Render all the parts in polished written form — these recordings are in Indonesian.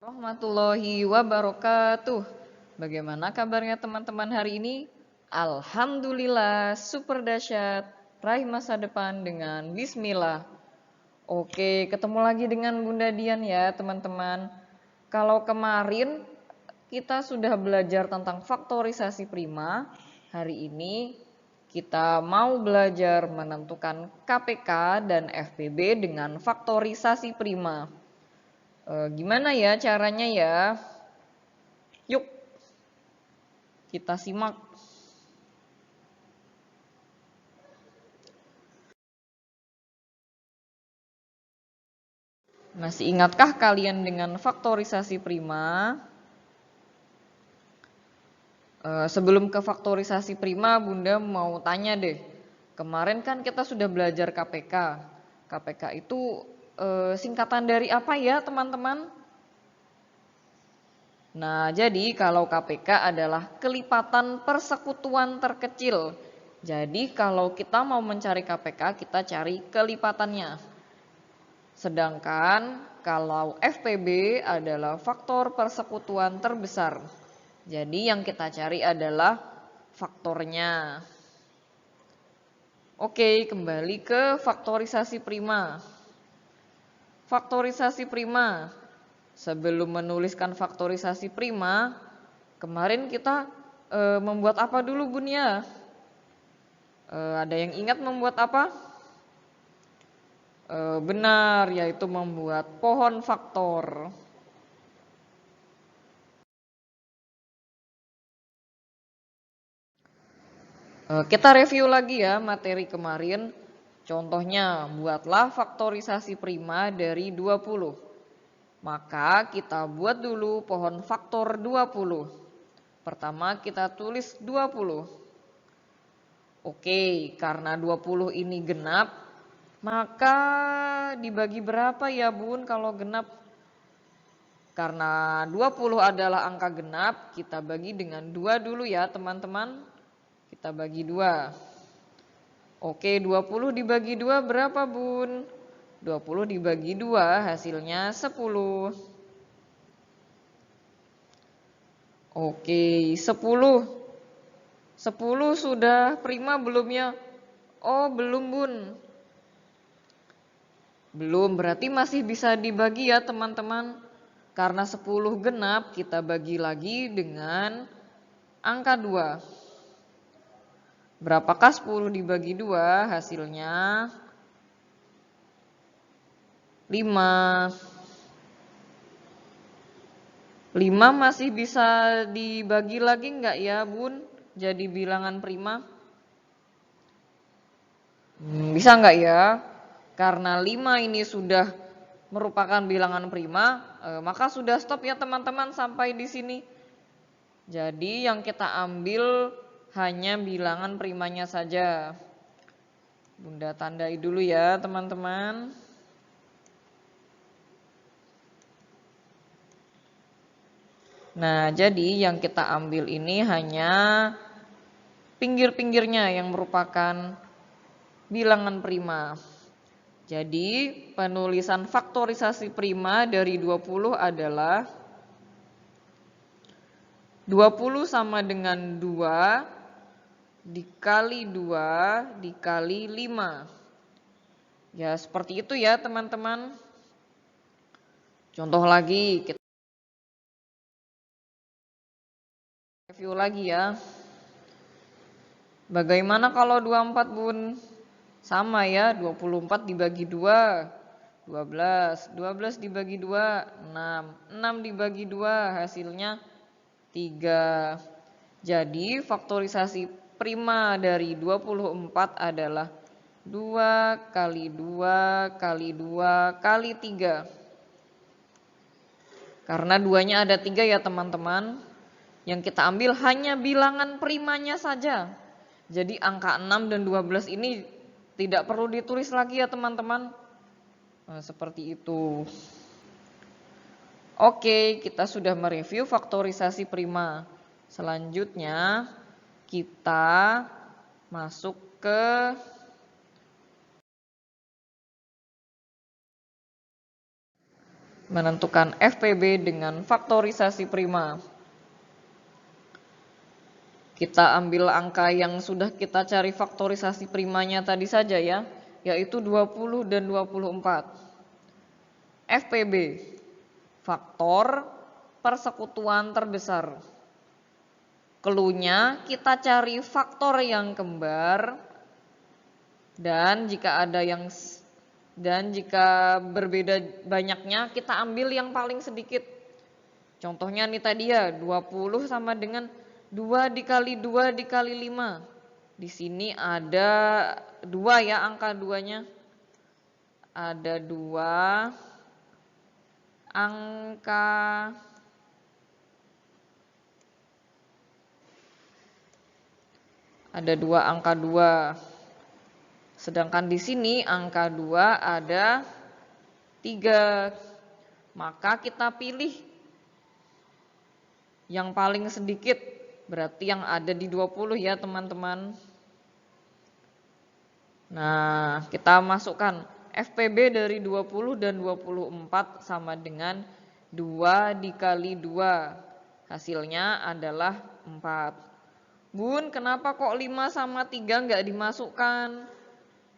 Warahmatullahi wabarakatuh. Bagaimana kabarnya teman-teman hari ini? Alhamdulillah, super dahsyat. Raih masa depan dengan bismillah. Oke, ketemu lagi dengan Bunda Dian ya teman-teman. Kalau kemarin kita sudah belajar tentang faktorisasi prima, hari ini kita mau belajar menentukan KPK dan FPB dengan faktorisasi prima. Gimana ya caranya ya? Yuk, kita simak. Masih ingatkah kalian dengan faktorisasi prima? Sebelum ke faktorisasi prima, Bunda mau tanya deh. Kemarin kan kita sudah belajar KPK. KPK itu singkatan dari apa ya teman-teman? Nah, jadi kalau KPK adalah kelipatan persekutuan terkecil. Jadi kalau kita mau mencari KPK, kita cari kelipatannya. Sedangkan kalau FPB adalah faktor persekutuan terbesar. Jadi yang kita cari adalah faktornya. Oke, kembali ke faktorisasi prima. Faktorisasi prima. Sebelum menuliskan faktorisasi prima, kemarin kita membuat apa dulu Bun ya? Ada yang ingat membuat apa? Benar, yaitu membuat pohon faktor. Kita review lagi ya materi kemarin. Contohnya, buatlah faktorisasi prima dari 20. Maka kita buat dulu pohon faktor 20. Pertama kita tulis 20. Oke, karena 20 ini genap, maka dibagi berapa ya Bun kalau genap? Karena 20 adalah angka genap, kita bagi dengan 2 dulu ya teman-teman. Kita bagi 2. Oke, 20 dibagi 2 berapa Bun? 20 dibagi 2 hasilnya 10. Oke, 10. 10 sudah prima belum ya? Oh, belum Bun. Belum, berarti masih bisa dibagi ya teman-teman. Karena 10 genap, kita bagi lagi dengan angka 2. Berapakah 10 dibagi 2? Hasilnya 5. 5 masih bisa dibagi lagi enggak ya Bun? Jadi bilangan prima? Bisa enggak ya? Karena 5 ini sudah merupakan bilangan prima, maka sudah stop ya teman-teman sampai di sini. Jadi yang kita ambil hanya bilangan primanya saja. Bunda tandai dulu ya teman-teman. Nah, jadi yang kita ambil ini hanya pinggir-pinggirnya yang merupakan bilangan prima. Jadi penulisan faktorisasi prima dari 20 adalah 20 sama dengan 2 dikali 2 dikali 5. Ya seperti itu ya teman-teman. Contoh lagi, kita review lagi ya. Bagaimana kalau 24 Bun? Sama ya, 24 dibagi 2, 12. 12 dibagi 2, 6. 6 dibagi 2, hasilnya 3. Jadi faktorisasi prima dari 24 adalah 2 kali 2 kali 2 kali 3. Karena 2-nya ada 3 ya teman-teman. Yang kita ambil hanya bilangan primanya saja. Jadi angka 6 dan 12 ini tidak perlu ditulis lagi ya teman-teman. Nah, seperti itu. Oke, kita sudah mereview faktorisasi prima. Selanjutnya kita masuk ke menentukan FPB dengan faktorisasi prima. Kita ambil angka yang sudah kita cari faktorisasi primanya tadi saja ya, yaitu 20 dan 24. FPB, faktor persekutuan terbesar. Cluenya kita cari faktor yang kembar dan jika berbeda banyaknya kita ambil yang paling sedikit. Contohnya nih tadi ya, 20 sama dengan 2 dikali 2 dikali 5. Di sini ada 2 ya angka 2-nya. Ada 2 angka 2. Sedangkan di sini angka 2 ada 3. Maka kita pilih yang paling sedikit, berarti yang ada di 20 ya teman-teman. Nah, kita masukkan FPB dari 20 dan 24 sama dengan 2 dikali 2. Hasilnya adalah 4. Bun, kenapa kok 5 sama 3 nggak dimasukkan?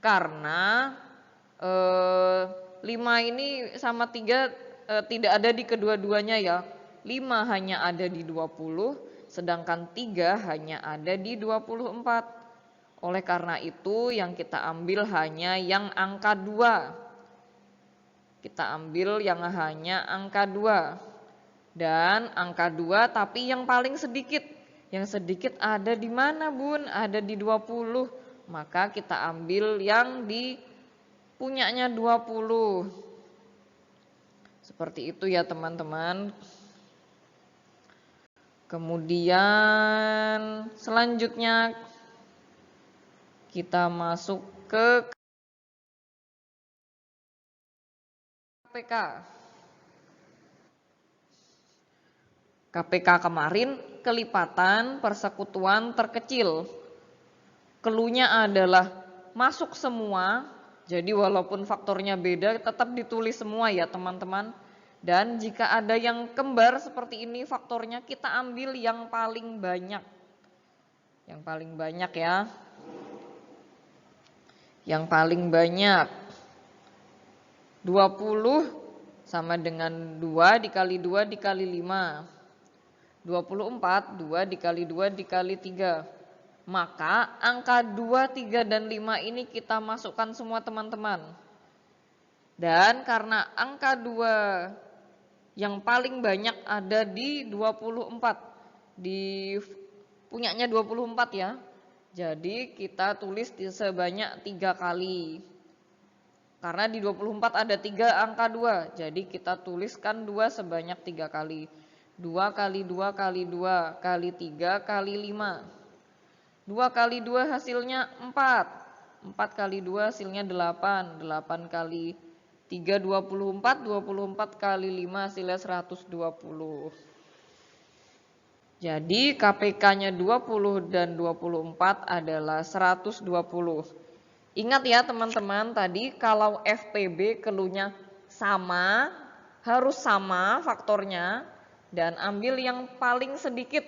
Karena 5 ini sama 3 tidak ada di kedua-duanya ya. 5 hanya ada di 20, sedangkan 3 hanya ada di 24. Oleh karena itu yang kita ambil hanya yang angka 2. Kita ambil yang hanya angka 2. Dan angka 2 tapi yang paling sedikit. Yang sedikit ada di mana Bun? Ada di 20. Maka kita ambil yang di punyanya 20. Seperti itu ya teman-teman. Kemudian selanjutnya kita masuk ke KPK. KPK kemarin kelipatan persekutuan terkecil. Cluenya adalah masuk semua. Jadi walaupun faktornya beda tetap ditulis semua ya teman-teman. Dan jika ada yang kembar seperti ini faktornya kita ambil yang paling banyak. Yang paling banyak ya. Yang paling banyak 20 sama dengan 2 dikali 2 dikali 5. 24, 2 dikali 2 dikali 3. Maka angka 2, 3, dan 5 ini kita masukkan semua teman-teman. Dan karena angka 2 yang paling banyak ada di 24. Di punyanya 24 ya. Jadi kita tulis sebanyak 3 kali. Karena di 24 ada 3 angka 2. Jadi kita tuliskan 2 sebanyak 3 kali. 2 kali 2 kali 2 kali 3 kali 5. 2 kali 2 hasilnya 4. 4 kali 2 hasilnya 8. 8 kali 3 24. 24 kali 5 hasilnya 120. Jadi KPK-nya 20 dan 24 adalah 120. Ingat ya teman-teman tadi kalau FPB cluenya sama, harus sama faktornya dan ambil yang paling sedikit.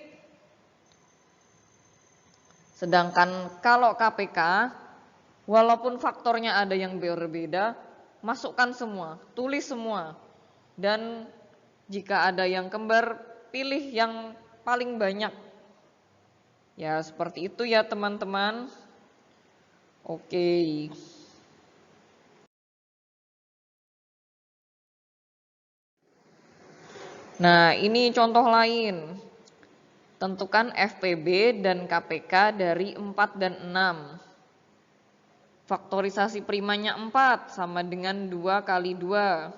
Sedangkan kalau KPK walaupun faktornya ada yang berbeda, masukkan semua, tulis semua. Dan jika ada yang kembar, pilih yang paling banyak. Ya, seperti itu ya teman-teman. Oke. Nah, ini contoh lain. Tentukan FPB dan KPK dari 4 dan 6. Faktorisasi primanya 4 sama dengan 2 kali 2.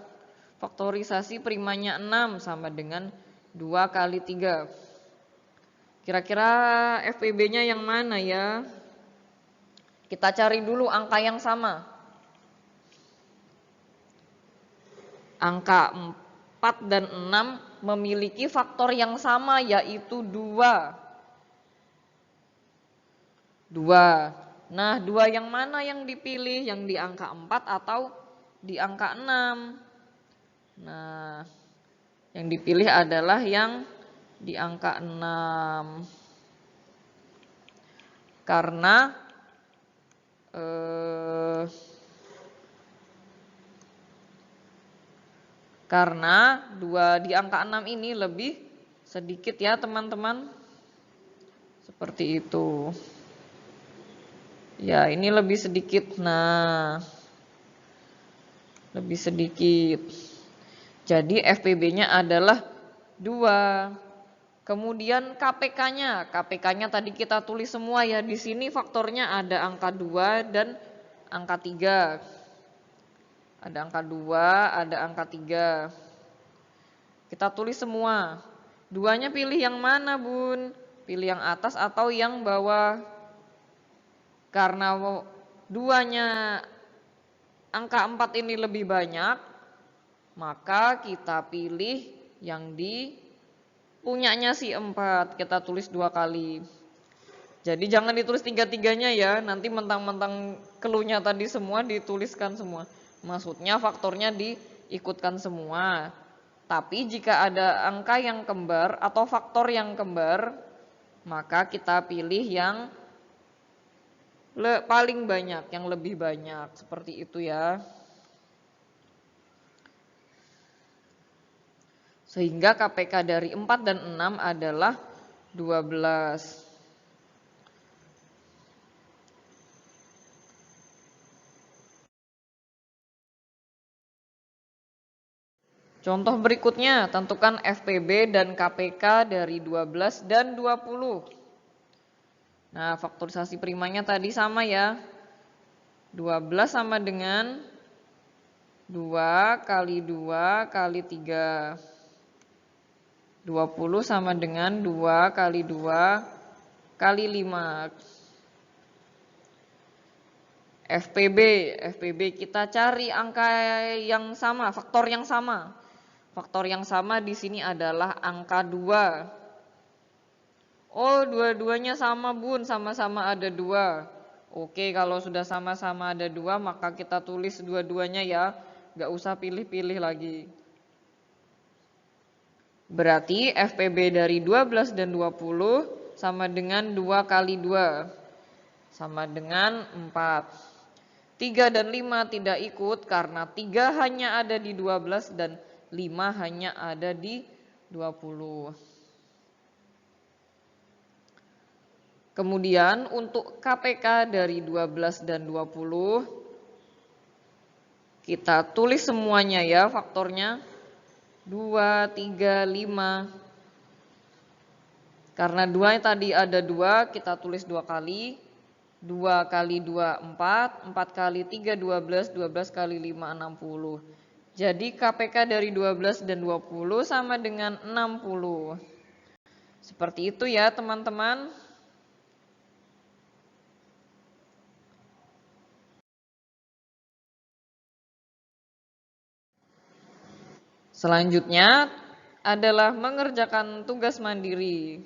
Faktorisasi primanya 6 sama dengan 2 kali 3. Kira-kira FPB-nya yang mana ya? Kita cari dulu angka yang sama. Angka 4 dan 6 memiliki faktor yang sama yaitu 2. 2. Nah, 2 yang mana yang dipilih? Yang di angka 4 atau di angka 6? Nah, yang dipilih adalah yang di angka 6. Karena dua di angka 6 ini lebih sedikit ya teman-teman. Seperti itu. Ya, ini lebih sedikit. Nah, lebih sedikit. Jadi FPB-nya adalah 2. Kemudian KPK-nya tadi kita tulis semua ya. Di sini faktornya ada angka 2 dan angka 3. Ada angka 2, ada angka 3. Kita tulis semua. 2-nya pilih yang mana, Bun? Pilih yang atas atau yang bawah? Karena 2-nya angka 4 ini lebih banyak, maka kita pilih yang di punyanya si 4. Kita tulis 2 kali. Jadi jangan ditulis 3-3-nya ya. Nanti mentang-mentang clue-nya tadi semua dituliskan semua. Maksudnya faktornya diikutkan semua. Tapi jika ada angka yang kembar atau faktor yang kembar, maka kita pilih yang paling banyak, yang lebih banyak. Seperti itu ya. Sehingga KPK dari 4 dan 6 adalah 12. Contoh berikutnya, tentukan FPB dan KPK dari 12 dan 20. Nah, faktorisasi primanya tadi sama ya. 12 sama dengan 2 kali 2 kali 3. 20 sama dengan 2 kali 2 kali 5. FPB kita cari angka yang sama, faktor yang sama. Faktor yang sama di sini adalah angka 2. Oh, dua-duanya sama, Bun, sama-sama ada 2. Oke, kalau sudah sama-sama ada 2, maka kita tulis dua-duanya ya. Gak usah pilih-pilih lagi. Berarti FPB dari 12 dan 20 sama dengan 2 kali 2. Sama dengan 4. 3 dan 5 tidak ikut karena 3 hanya ada di 12 dan 5 hanya ada di 20. Kemudian untuk KPK dari 12 dan 20, kita tulis semuanya ya faktornya. 2, 3, 5. Karena 2 tadi ada 2, kita tulis 2 kali. 2 kali 2, 4. 4 kali 3, 12. 12 kali 5, 60. Jadi KPK dari 12 dan 20 sama dengan 60. Seperti itu ya teman-teman. Selanjutnya adalah mengerjakan tugas mandiri.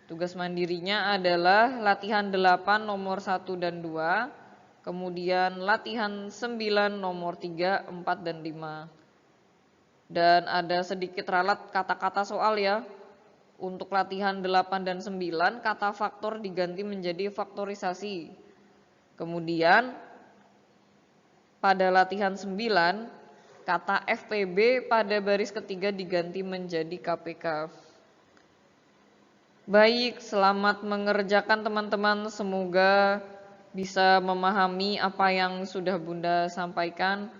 Tugas mandirinya adalah latihan 8 nomor 1 dan 2, kemudian latihan 9 nomor 3, 4, dan 5. Dan ada sedikit ralat kata-kata soal ya. Untuk latihan 8 dan 9, kata faktor diganti menjadi faktorisasi. Kemudian pada latihan 9, kata FPB pada baris ketiga diganti menjadi KPK. Baik, selamat mengerjakan teman-teman. Semoga bisa memahami apa yang sudah Bunda sampaikan.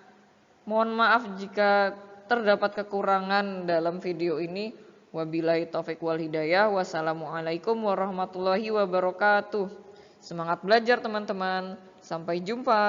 Mohon maaf jika terdapat kekurangan dalam video ini. Wabillahi taufiq wal hidayah. Wassalamualaikum warahmatullahi wabarakatuh. Semangat belajar teman-teman. Sampai jumpa.